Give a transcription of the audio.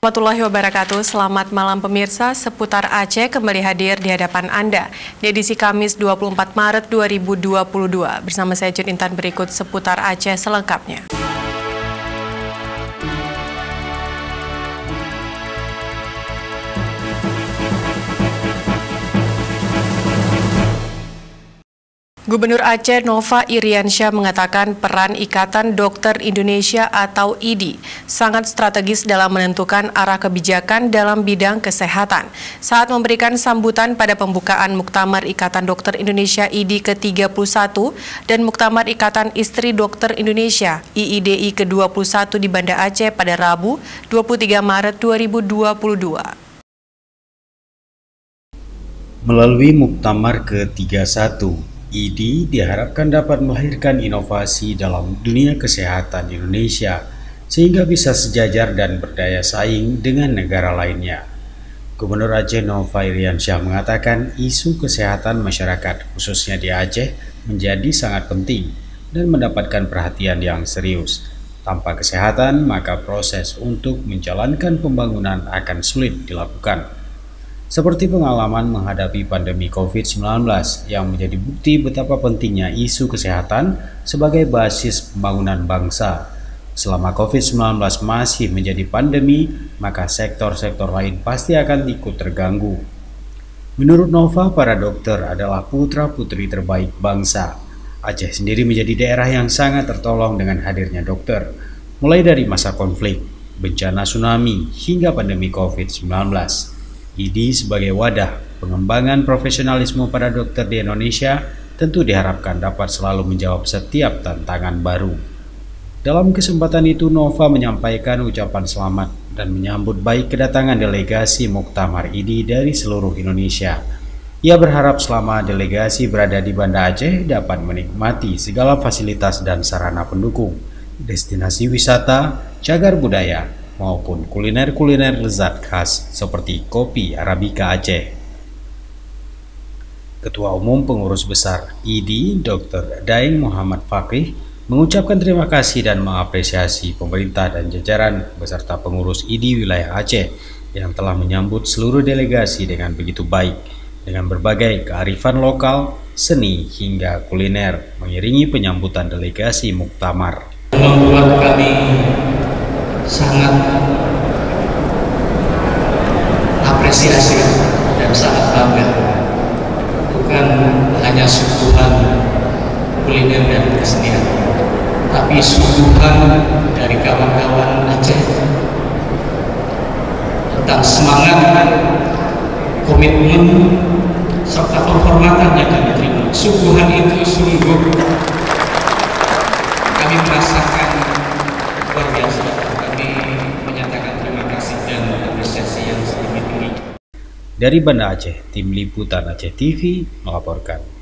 Warahmatullahi wabarakatuh. Selamat malam pemirsa. Seputar Aceh kembali hadir di hadapan Anda di edisi Kamis 24 Maret 2022. Bersama saya Jun Intan, berikut Seputar Aceh selengkapnya. Gubernur Aceh Nova Iriansyah mengatakan peran Ikatan Dokter Indonesia atau IDI sangat strategis dalam menentukan arah kebijakan dalam bidang kesehatan. Saat memberikan sambutan pada pembukaan Muktamar Ikatan Dokter Indonesia IDI ke-31 dan Muktamar Ikatan Istri Dokter Indonesia IIDI ke-21 di Banda Aceh pada Rabu 23 Maret 2022. Melalui Muktamar ke-31, IDI diharapkan dapat melahirkan inovasi dalam dunia kesehatan Indonesia sehingga bisa sejajar dan berdaya saing dengan negara lainnya. Gubernur Aceh Nova Iriansyah mengatakan isu kesehatan masyarakat khususnya di Aceh menjadi sangat penting dan mendapatkan perhatian yang serius. Tanpa kesehatan, maka proses untuk menjalankan pembangunan akan sulit dilakukan. Seperti pengalaman menghadapi pandemi COVID-19 yang menjadi bukti betapa pentingnya isu kesehatan sebagai basis pembangunan bangsa. Selama COVID-19 masih menjadi pandemi, maka sektor-sektor lain pasti akan ikut terganggu. Menurut Nova, para dokter adalah putra-putri terbaik bangsa. Aceh sendiri menjadi daerah yang sangat tertolong dengan hadirnya dokter, mulai dari masa konflik, bencana tsunami, hingga pandemi COVID-19. IDI sebagai wadah pengembangan profesionalisme para dokter di Indonesia tentu diharapkan dapat selalu menjawab setiap tantangan baru. Dalam kesempatan itu, Nova menyampaikan ucapan selamat dan menyambut baik kedatangan delegasi Muktamar IDI dari seluruh Indonesia. Ia berharap selama delegasi berada di Banda Aceh dapat menikmati segala fasilitas dan sarana pendukung, destinasi wisata, cagar budaya, maupun kuliner-kuliner lezat khas seperti kopi Arabica Aceh. Ketua Umum Pengurus Besar IDI, Dr. Daeng Muhammad Fakih, mengucapkan terima kasih dan mengapresiasi pemerintah dan jajaran beserta pengurus IDI wilayah Aceh yang telah menyambut seluruh delegasi dengan begitu baik, dengan berbagai kearifan lokal, seni, hingga kuliner mengiringi penyambutan delegasi Muktamar. Membuat kami sangat apresiasi dan sangat bangga, bukan hanya suguhan kuliner dan kesenian, tapi suguhan dari kawan-kawan Aceh tentang semangat, komitmen, serta penghormatan yang kami terima. Suguhan itu sungguh kami merasakan luar biasa. Dari Banda Aceh, Tim Liputan Aceh TV melaporkan.